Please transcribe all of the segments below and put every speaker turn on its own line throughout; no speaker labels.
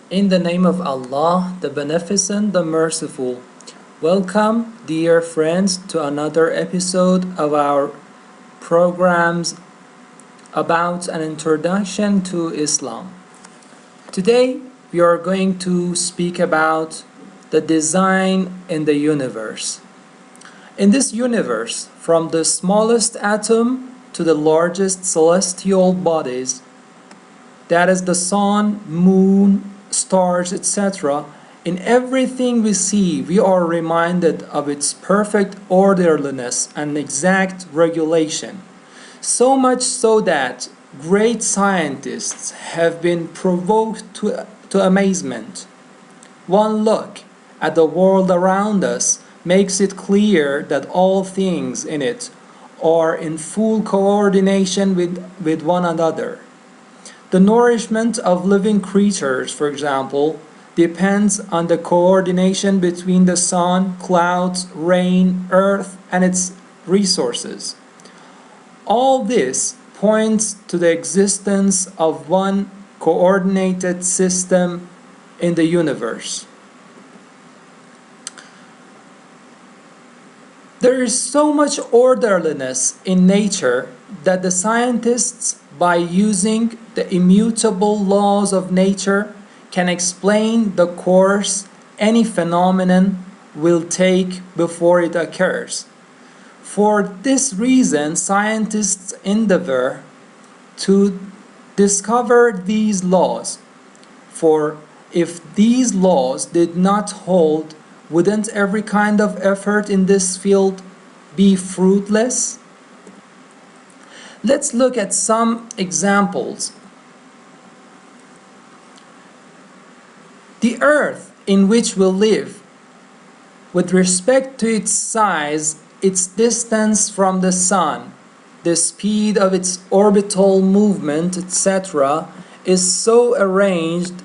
In the name of Allah, the Beneficent, the Merciful. Welcome, dear friends, to another episode of our programs about an introduction to Islam. Today, we are going to speak about the design in the universe. In this universe, from the smallest atom to the largest celestial bodies, that is the sun, moon, stars, etc., in everything we see, we are reminded of its perfect orderliness and exact regulation. So much so that great scientists have been provoked to amazement. One look at the world around us makes it clear that all things in it are in full coordination with one another. The nourishment of living creatures, for example, depends on the coordination between the sun, clouds, rain, earth, and its resources. All this points to the existence of one coordinated system in the universe. There is so much orderliness in nature that the scientists, by using the immutable laws of nature, can explain the course any phenomenon will take before it occurs. For this reason, scientists endeavor to discover these laws. For if these laws did not hold, wouldn't every kind of effort in this field be fruitless? Let's look at some examples. The earth in which we live, with respect to its size, its distance from the sun, the speed of its orbital movement, etc., is so arranged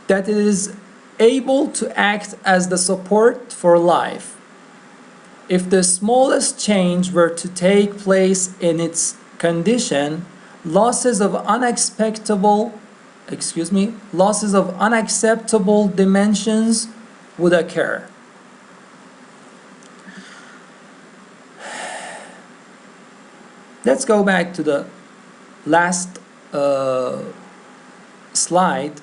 that it is able to act as the support for life. If the smallest change were to take place in its condition, losses of unacceptable dimensions would occur. Let's go back to the last slide.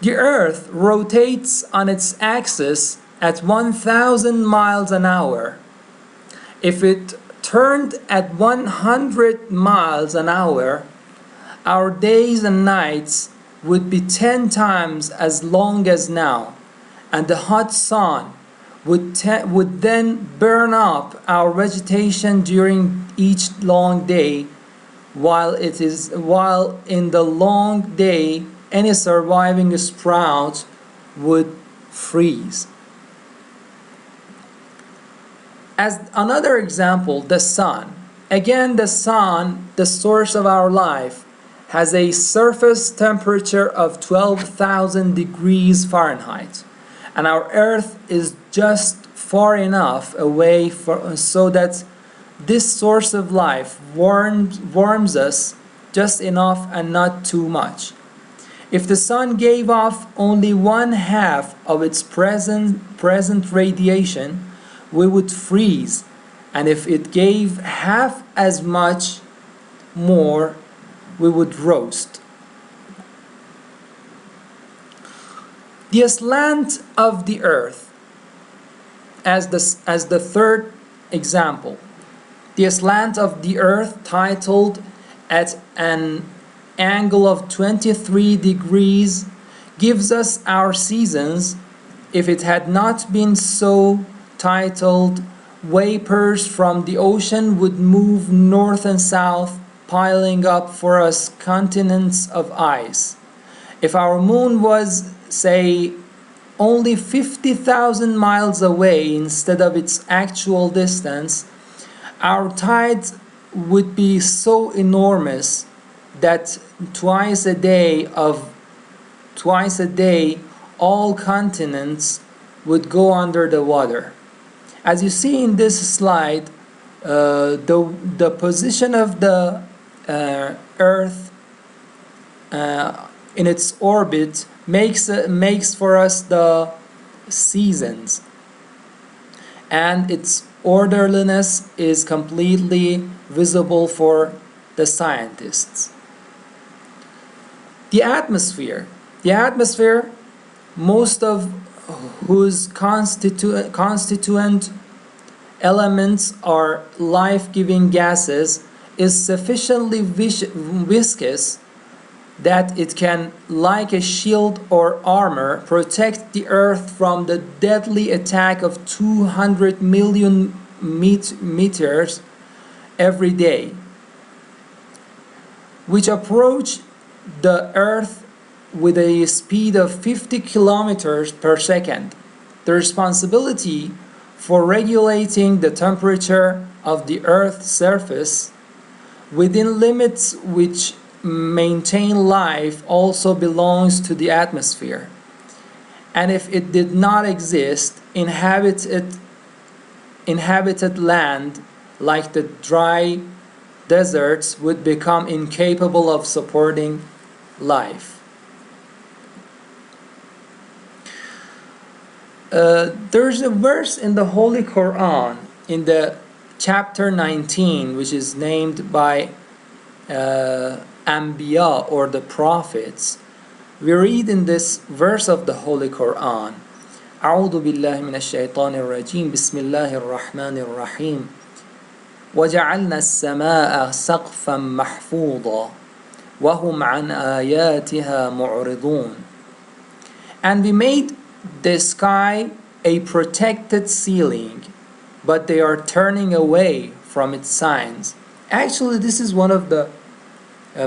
The Earth rotates on its axis at 1,000 miles an hour. If it turned at 100 miles an hour, our days and nights would be 10 times as long as now, and the hot sun would then burn up our vegetation during each long day, while in the long day any surviving sprout would freeze. As another example, the sun. Again, the sun, the source of our life, has a surface temperature of 12,000 degrees Fahrenheit, and our Earth is just far enough away so that this source of life warms us just enough and not too much. If the sun gave off only 1/2 of its present radiation, we would freeze, and if it gave half as much more, we would roast. The slant of the earth, as the third example, the slant of the earth, titled at an angle of 23 degrees, gives us our seasons. If it had not been so titled, vapors from the ocean would move north and south, piling up for us continents of ice. If our moon was, say, only 50,000 miles away instead of its actual distance, our tides would be so enormous that twice a day all continents would go under the water. As you see in this slide, the position of the earth in its orbit makes for us the seasons, and its orderliness is completely visible for the scientists. The atmosphere, most of whose constituent elements are life-giving gases, is sufficiently viscous that it can, like a shield or armor, protect the Earth from the deadly attack of 200 million meteors every day, which approach the Earth with a speed of 50 kilometers per second. The responsibility for regulating the temperature of the Earth's surface within limits which maintain life also belongs to the atmosphere. And if it did not exist, inhabited land like the dry deserts would become incapable of supporting life. There's a verse in the Holy Qur'an in the chapter 19, which is named by Anbiya, or the prophets. We read in this verse of the Holy Quran, أعوذ بالله من الشيطان الرجيم بسم الله الرحمن الرحيم وجعلنا السماء سقفا محفوظا وهم عن آياتها معرضون. And we made the sky a protected ceiling, but they are turning away from its signs. Actually, this is one of the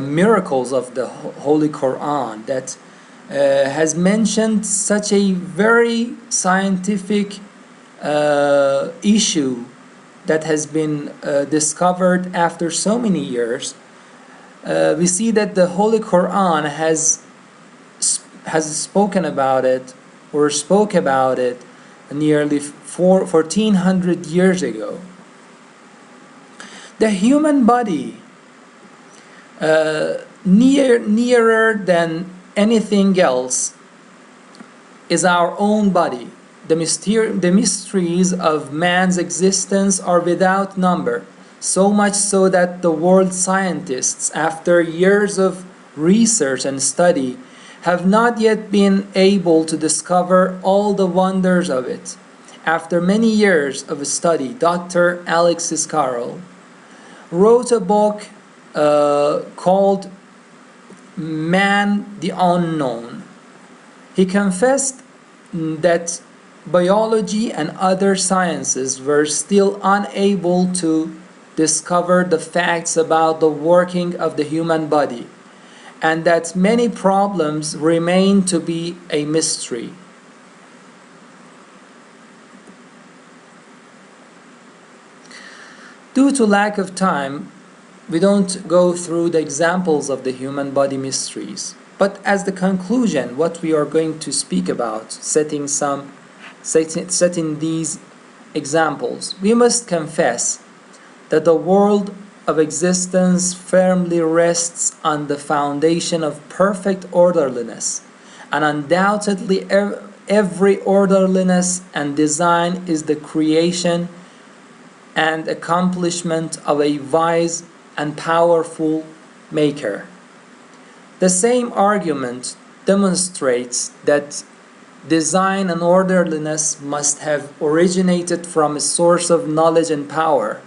miracles of the Holy Quran that has mentioned such a very scientific issue that has been discovered after so many years. We see that the Holy Quran has spoken about it, or spoke about it, nearly 1400 years ago. The human body, nearer than anything else, is our own body. The mysteries of man's existence are without number, so much so that the world scientists, after years of research and study, have not yet been able to discover all the wonders of it. After many years of study, Dr. Alexis Carrel wrote a book called Man the Unknown. He confessed that biology and other sciences were still unable to discover the facts about the working of the human body, and that many problems remain to be a mystery. Due to lack of time, we don't go through the examples of the human body mysteries. But as the conclusion, what we are going to speak about, setting these examples, we must confess that the world of existence firmly rests on the foundation of perfect orderliness, and undoubtedly every orderliness and design is the creation and accomplishment of a wise and powerful maker. The same argument demonstrates that design and orderliness must have originated from a source of knowledge and power,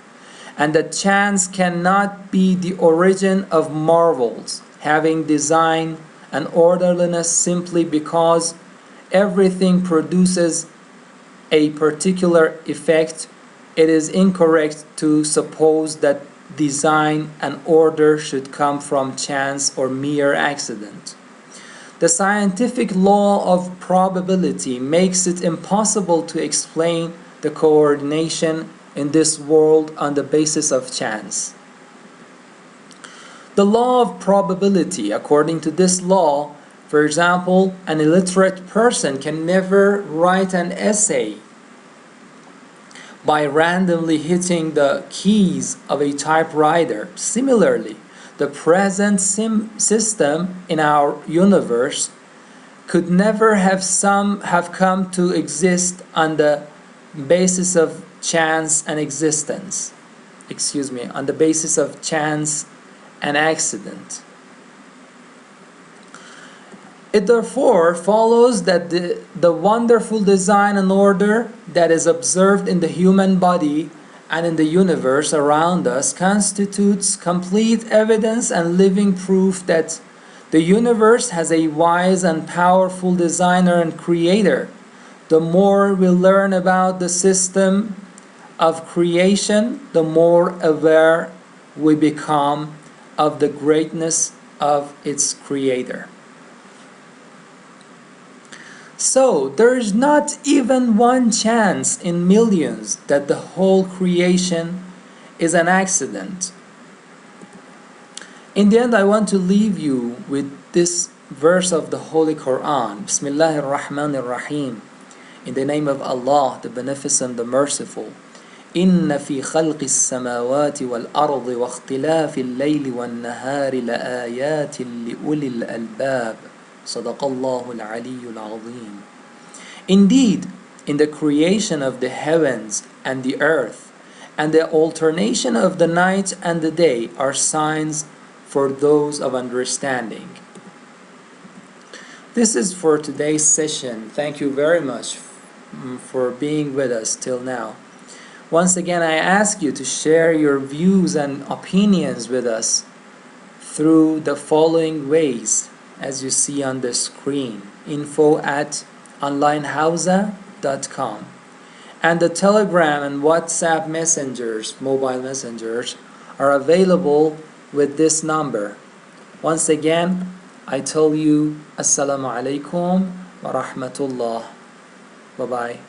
and that chance cannot be the origin of marvels, having design and orderliness simply because everything produces a particular effect. It is incorrect to suppose that design and order should come from chance or mere accident. The scientific law of probability makes it impossible to explain the coordination in this world on the basis of chance. The law of probability, according to this law, for example, an illiterate person can never write an essay by randomly hitting the keys of a typewriter. Similarly, The present system in our universe could never have come to exist on the basis of chance and existence. On the basis of chance and accident. It therefore follows that the wonderful design and order that is observed in the human body and in the universe around us constitutes complete evidence and living proof that the universe has a wise and powerful designer and creator. The more we learn about the system of creation, the more aware we become of the greatness of its creator. So, there is not even one chance in millions that the whole creation is an accident. In the end, I want to leave you with this verse of the Holy Qur'an. Bismillahir Rahmanir Rahim. In the name of Allah, the Beneficent, the Merciful. إن في خلق السماوات والأرض واختلاف الليل والنهار لآيات لأولي الألباب. صدق الله العلي العظيم. Indeed, in the creation of the heavens and the earth, and the alternation of the night and the day are signs for those of understanding. This is for today's session. Thank you very much for being with us till now. Once again, I ask you to share your views and opinions with us through the following ways, as you see on the screen: info@onlinehausa.com, and the Telegram and WhatsApp messengers, mobile messengers, are available with this number. Once again, I tell you Assalaamu alaikum wa rahmatullah. Bye bye.